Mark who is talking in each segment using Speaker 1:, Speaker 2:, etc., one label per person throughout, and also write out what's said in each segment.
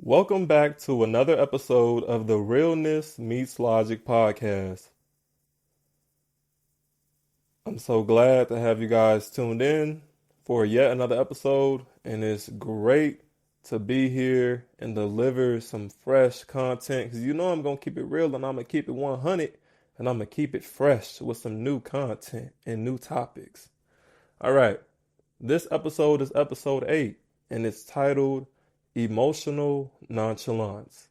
Speaker 1: Welcome back to another episode of the Realness Meets Logic podcast. I'm so glad to have you guys tuned in for yet another episode, and it's great to be here and deliver some fresh content because you know I'm going to keep it real and I'm going to keep it 100 and I'm going to keep it fresh with some new content and new topics. All right, this episode is episode 8 and it's titled Emotional Nonchalance.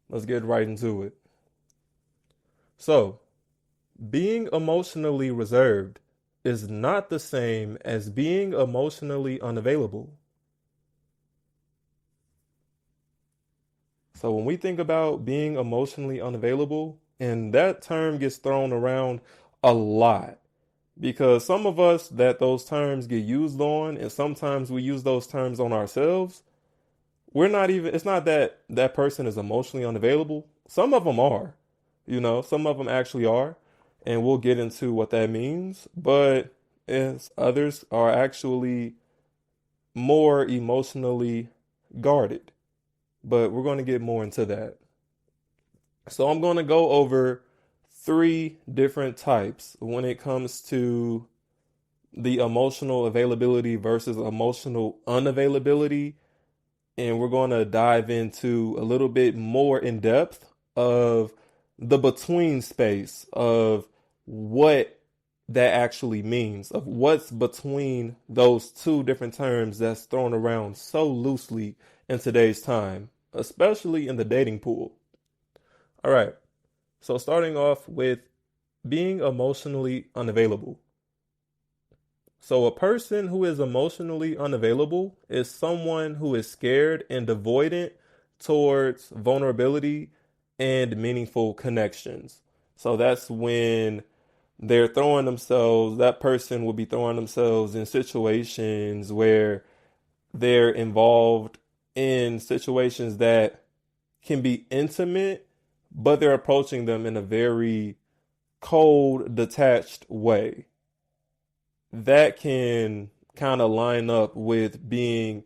Speaker 1: Let's get right into it. So, being emotionally reserved is not the same as being emotionally unavailable. So, when we think about being emotionally unavailable, and that term gets thrown around a lot because some of us that those terms get used on, and sometimes we use those terms on ourselves. We're not even, it's not that that person is emotionally unavailable. Some of them are, some of them actually are. And we'll get into what that means. But as others are actually more emotionally guarded. But we're going to get more into that. So I'm going to go over 3 different types when it comes to the emotional availability versus emotional unavailability, and we're going to dive into a little bit more in depth of the between space of what that actually means, of what's between those 2 different terms that's thrown around so loosely in today's time, especially in the dating pool. All right, so starting off with being emotionally unavailable. So, a person who is emotionally unavailable is someone who is scared and avoidant towards vulnerability and meaningful connections. So, that's when that person will be throwing themselves in situations where they're involved in situations that can be intimate, but they're approaching them in a very cold, detached way that can kind of line up with being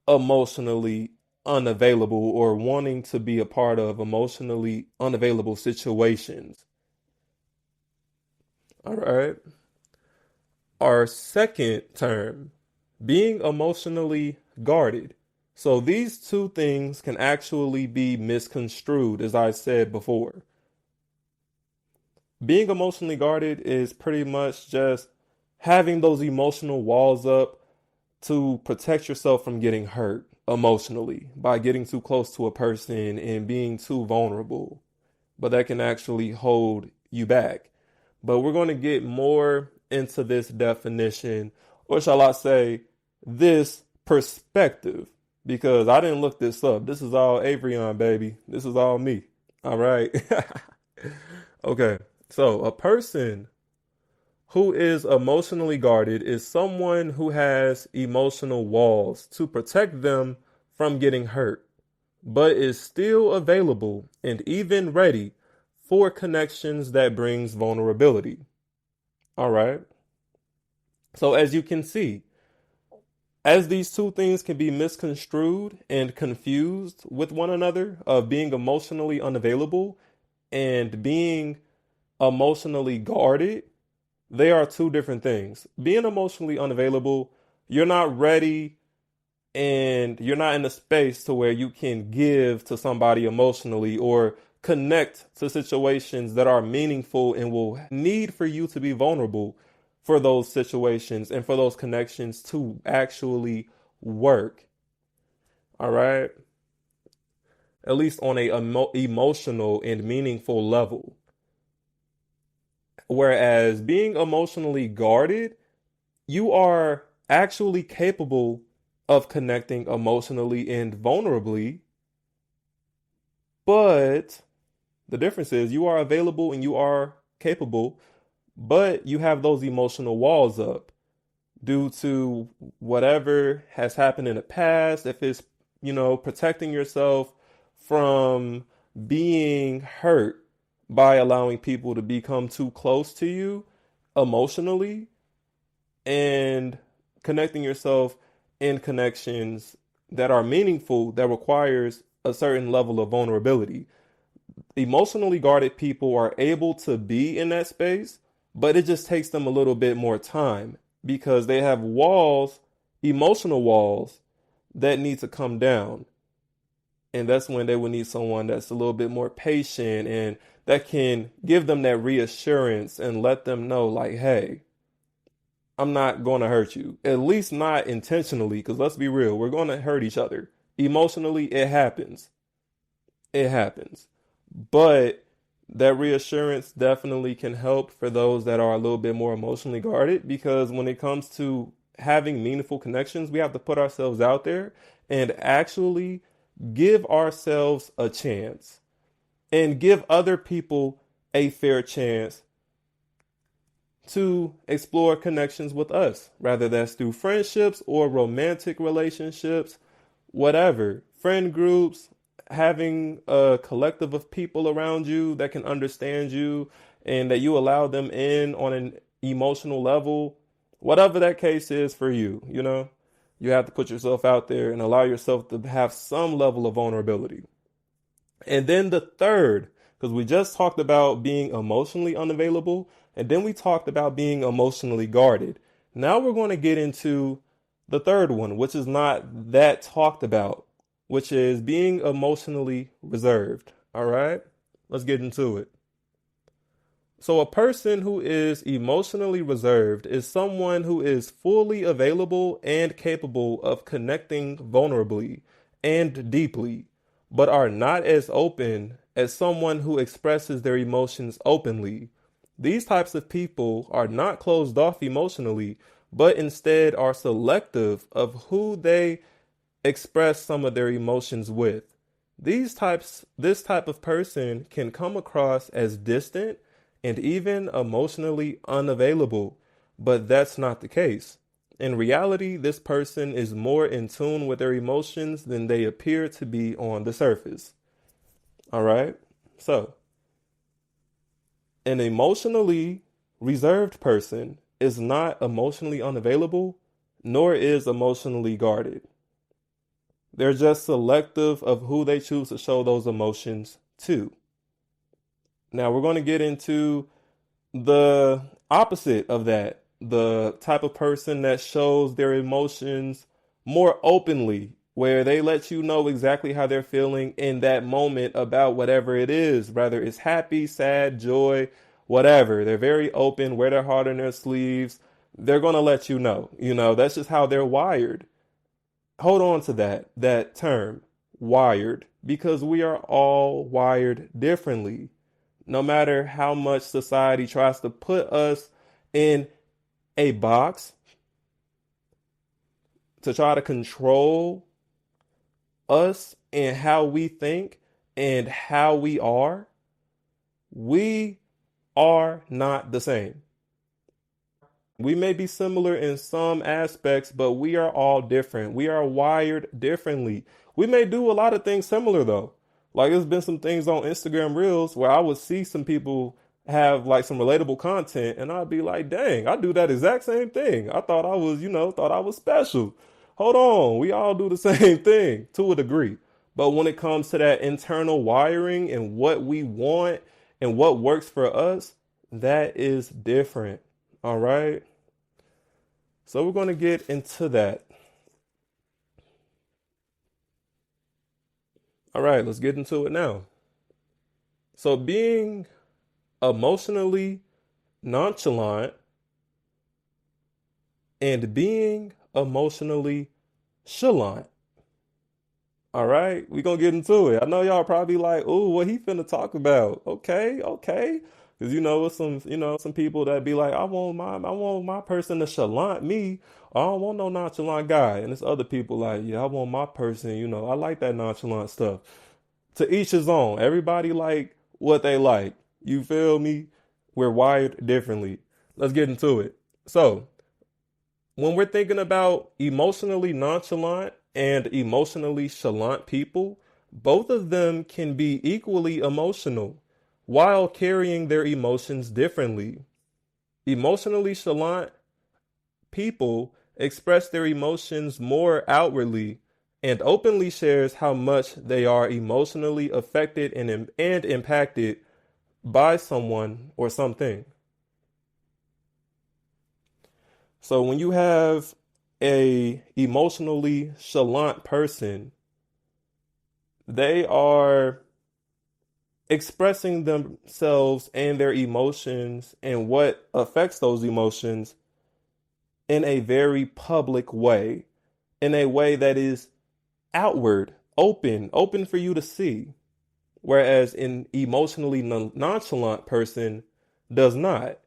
Speaker 1: emotionally unavailable or wanting to be a part of emotionally unavailable situations. All right. Our second term, being emotionally guarded. So these 2 things can actually be misconstrued, as I said before. Being emotionally guarded is pretty much just having those emotional walls up to protect yourself from getting hurt emotionally by getting too close to a person and being too vulnerable. But that can actually hold you back. But we're going to get more into this definition, or shall I say, this perspective, because I didn't look this up. This is all Avrion, baby. This is all me. All right. Okay. So a person who is emotionally guarded is someone who has emotional walls to protect them from getting hurt, but is still available and even ready for connections that brings vulnerability. All right. So as you can see, as these 2 things can be misconstrued and confused with one another of being emotionally unavailable and being emotionally guarded, they are 2 different things. Being emotionally unavailable, you're not ready and you're not in a space to where you can give to somebody emotionally or connect to situations that are meaningful and will need for you to be vulnerable for those situations and for those connections to actually work. All right. At least on a emotional and meaningful level. Whereas being emotionally guarded, you are actually capable of connecting emotionally and vulnerably, but the difference is you are available and you are capable, but you have those emotional walls up due to whatever has happened in the past. If it's, protecting yourself from being hurt by allowing people to become too close to you emotionally and connecting yourself in connections that are meaningful that requires a certain level of vulnerability. Emotionally guarded people are able to be in that space, but it just takes them a little bit more time because they have walls, emotional walls that need to come down. And that's when they will need someone that's a little bit more patient and that can give them that reassurance and let them know, like, hey, I'm not going to hurt you. At least not intentionally, because let's be real, we're going to hurt each other. Emotionally, it happens. It happens. But that reassurance definitely can help for those that are a little bit more emotionally guarded because when it comes to having meaningful connections, we have to put ourselves out there and actually give ourselves a chance and give other people a fair chance to explore connections with us, rather that's through friendships or romantic relationships, whatever, friend groups, having a collective of people around you that can understand you and that you allow them in on an emotional level, whatever that case is for you, you have to put yourself out there and allow yourself to have some level of vulnerability. And then the third, because we just talked about being emotionally unavailable, and then we talked about being emotionally guarded. Now we're going to get into the third one, which is not that talked about, which is being emotionally reserved. All right, let's get into it. So, a person who is emotionally reserved is someone who is fully available and capable of connecting vulnerably and deeply, but are not as open as someone who expresses their emotions openly. These types of people are not closed off emotionally, but instead are selective of who they express some of their emotions with. This type of person can come across as distant and even emotionally unavailable, but that's not the case. In reality, this person is more in tune with their emotions than they appear to be on the surface. All right? So, an emotionally reserved person is not emotionally unavailable, nor is emotionally guarded. They're just selective of who they choose to show those emotions to. Now, we're going to get into the opposite of that, the type of person that shows their emotions more openly, where they let you know exactly how they're feeling in that moment about whatever it is, whether it's happy, sad, joy, whatever. They're very open, wear their heart on their sleeves. They're going to let you know. That's just how they're wired. Hold on to that term, wired, because we are all wired differently. No matter how much society tries to put us in a box to try to control us and how we think and how we are not the same. We may be similar in some aspects, but we are all different. We are wired differently. We may do a lot of things similar though. Like there's been some things on Instagram Reels where I would see some people have like some relatable content and I'd be like, dang, I do that exact same thing. I thought I was, thought I was special. Hold on, we all do the same thing to a degree. But when it comes to that internal wiring and what we want and what works for us, that is different. All right. So we're going to get into that. All right, let's get into it now. So being emotionally nonchalant and being emotionally chalant. All right, we're gonna get into it. I know y'all probably like, oh, what he finna talk about? Okay, okay. Because it's some people that be like, I want my person to chalant me. I don't want no nonchalant guy. And it's other people like, yeah, I want my person, I like that nonchalant stuff. To each his own. Everybody like what they like. You feel me? We're wired differently. Let's get into it. So, when we're thinking about emotionally nonchalant and emotionally chalant people, both of them can be equally emotional while carrying their emotions differently. Emotionally chalant people express their emotions more outwardly and openly shares how much they are emotionally affected and impacted by someone or something. So when you have a emotionally chalant person, they are expressing themselves and their emotions and what affects those emotions in a very public way, in a way that is outward, open for you to see. Whereas an emotionally nonchalant person does not.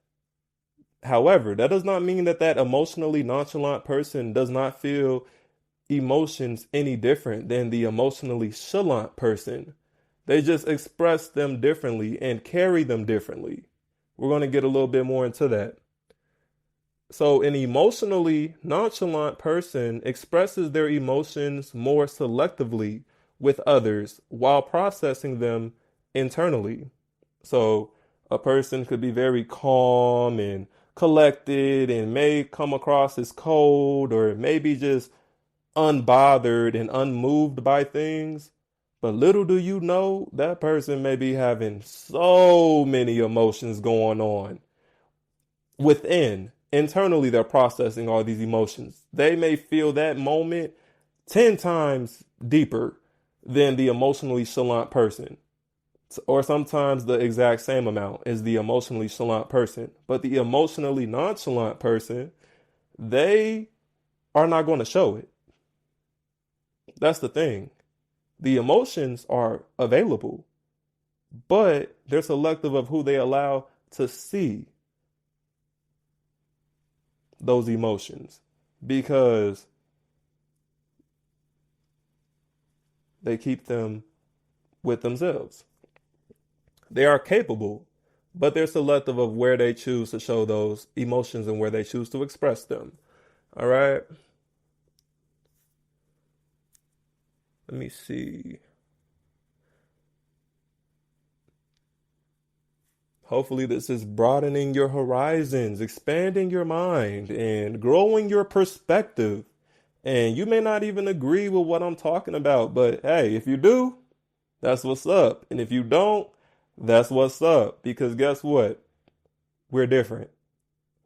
Speaker 1: However, that does not mean that that emotionally nonchalant person does not feel emotions any different than the emotionally chalant person. They just express them differently and carry them differently. We're going to get a little bit more into that. So, an emotionally nonchalant person expresses their emotions more selectively with others while processing them internally. So, a person could be very calm and collected and may come across as cold or maybe just unbothered and unmoved by things. But little do you know, that person may be having so many emotions going on within. Internally, they're processing all these emotions. They may feel that moment 10 times deeper than the emotionally chalant person, or sometimes the exact same amount as the emotionally chalant person. But the emotionally nonchalant person, they are not going to show it. That's the thing. The emotions are available, but they're selective of who they allow to see those emotions because they keep them with themselves. They are capable, but they're selective of where they choose to show those emotions and where they choose to express them. All right. Let me see. Hopefully, this is broadening your horizons, expanding your mind, and growing your perspective. And you may not even agree with what I'm talking about, but hey, if you do, that's what's up. And if you don't, that's what's up. Because guess what? We're different.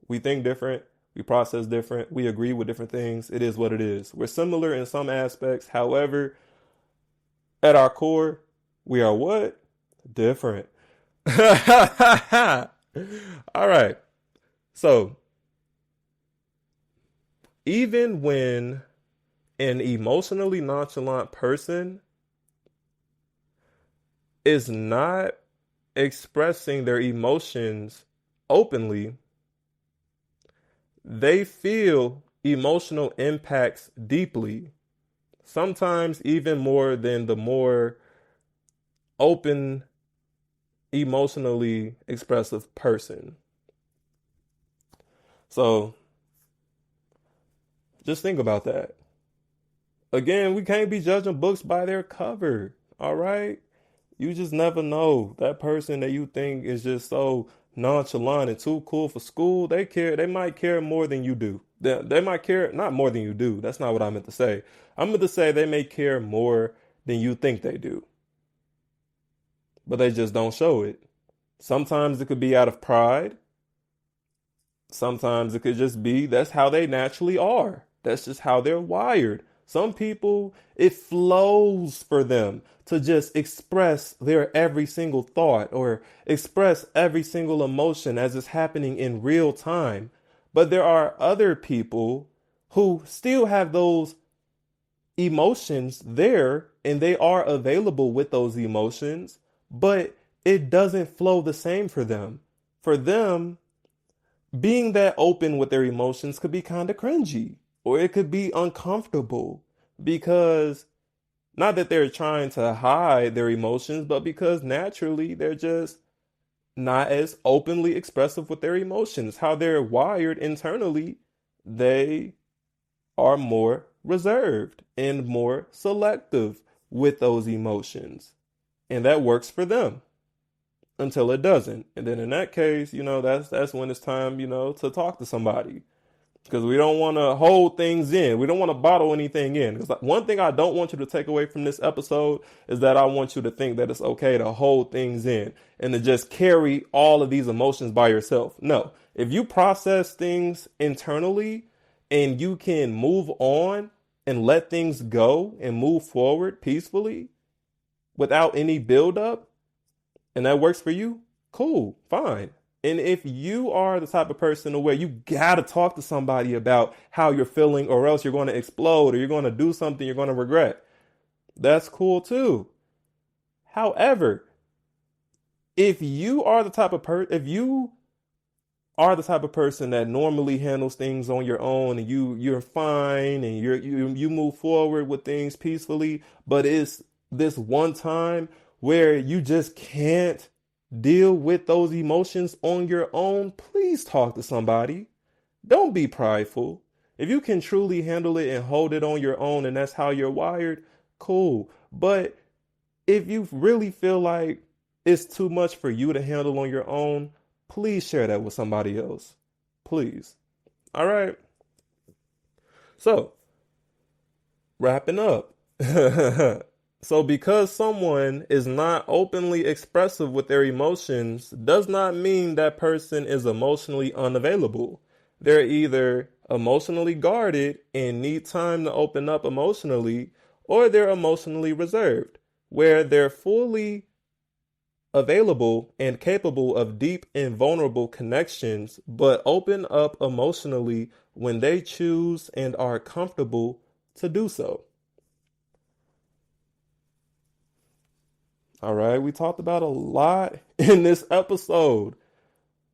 Speaker 1: We think different. We process different. We agree with different things. It is what it is. We're similar in some aspects. However, at our core, we are what? Different. All right. So, even when an emotionally nonchalant person is not expressing their emotions openly, they feel emotional impacts deeply, sometimes even more than the more open, emotionally expressive person. So just think about that. Again, we can't be judging books by their cover. All right. You just never know. That person that you think is just so nonchalant and too cool for school, they might care more than you do. They might care, not more than you do. That's not what I meant to say. I meant to say they may care more than you think they do, but they just don't show it. Sometimes it could be out of pride. Sometimes it could just be that's how they naturally are. That's just how they're wired. Some people, it flows for them to just express their every single thought or express every single emotion as it's happening in real time. But there are other people who still have those emotions there and they are available with those emotions, but it doesn't flow the same for them. For them, being that open with their emotions could be kind of cringy or it could be uncomfortable because not that they're trying to hide their emotions, but because naturally they're just not as openly expressive with their emotions. How they're wired internally, they are more reserved and more selective with those emotions. And that works for them until it doesn't. And then in that case, that's when it's time, to talk to somebody. because we don't want to hold things in. We don't want to bottle anything in. Because one thing I don't want you to take away from this episode is that I want you to think that it's okay to hold things in and to just carry all of these emotions by yourself. No, if you process things internally and you can move on and let things go and move forward peacefully without any buildup, and that works for you, cool, fine. And if you are the type of person where you gotta talk to somebody about how you're feeling, or else you're going to explode, or you're going to do something you're going to regret, that's cool too. However, if you are the type of person that normally handles things on your own, and you're fine, and you move forward with things peacefully, but it's this one time where you just can't deal with those emotions on your own, please talk to somebody. Don't be prideful. If you can truly handle it and hold it on your own, and that's how you're wired, cool. But if you really feel like it's too much for you to handle on your own, please share that with somebody else. Please. All right. So, wrapping up. So because someone is not openly expressive with their emotions does not mean that person is emotionally unavailable. They're either emotionally guarded and need time to open up emotionally, or they're emotionally reserved, where they're fully available and capable of deep and vulnerable connections, but open up emotionally when they choose and are comfortable to do so. All right, we talked about a lot in this episode.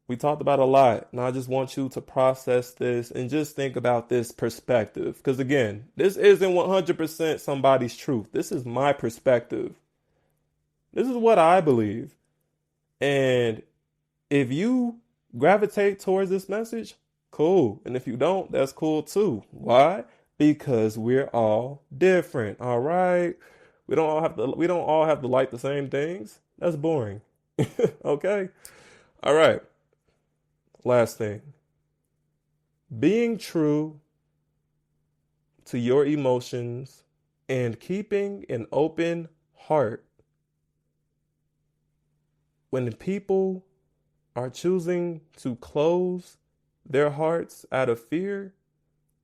Speaker 1: We talked about a lot, and I just want you to process this and just think about this perspective. Because again, this isn't 100% somebody's truth. This is my perspective. This is what I believe. And if you gravitate towards this message, cool. And if you don't, that's cool too. Why? Because we're all different. All right. We don't all have to like the same things. That's boring. Okay? All right. Last thing. Being true to your emotions and keeping an open heart. When people are choosing to close their hearts out of fear,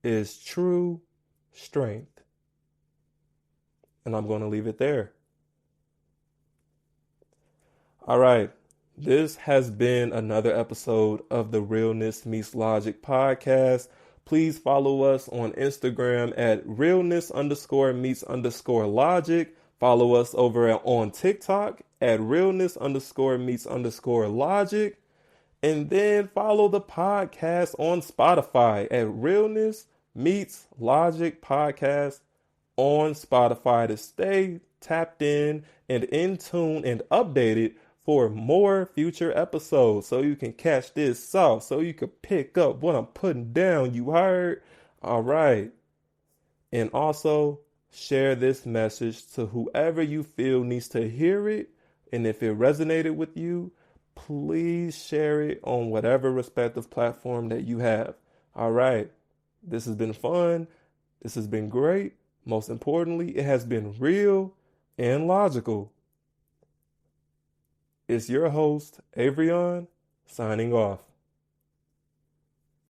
Speaker 1: is true strength. And I'm going to leave it there. All right. This has been another episode of the Realness Meets Logic podcast. Please follow us on Instagram at realness_meets_logic. Follow us over on TikTok at realness_meets_logic. And then follow the podcast on Spotify at Realness Meets Logic Podcast on Spotify to stay tapped in and in tune and updated for more future episodes, so you can catch this sauce, so you can pick up what I'm putting down. You heard? All right. And also share this message to whoever you feel needs to hear it. And if it resonated with you, please share it on whatever respective platform that you have. All right. This has been fun. This has been great. Most importantly, it has been real and logical. It's your host, Avrion, signing off.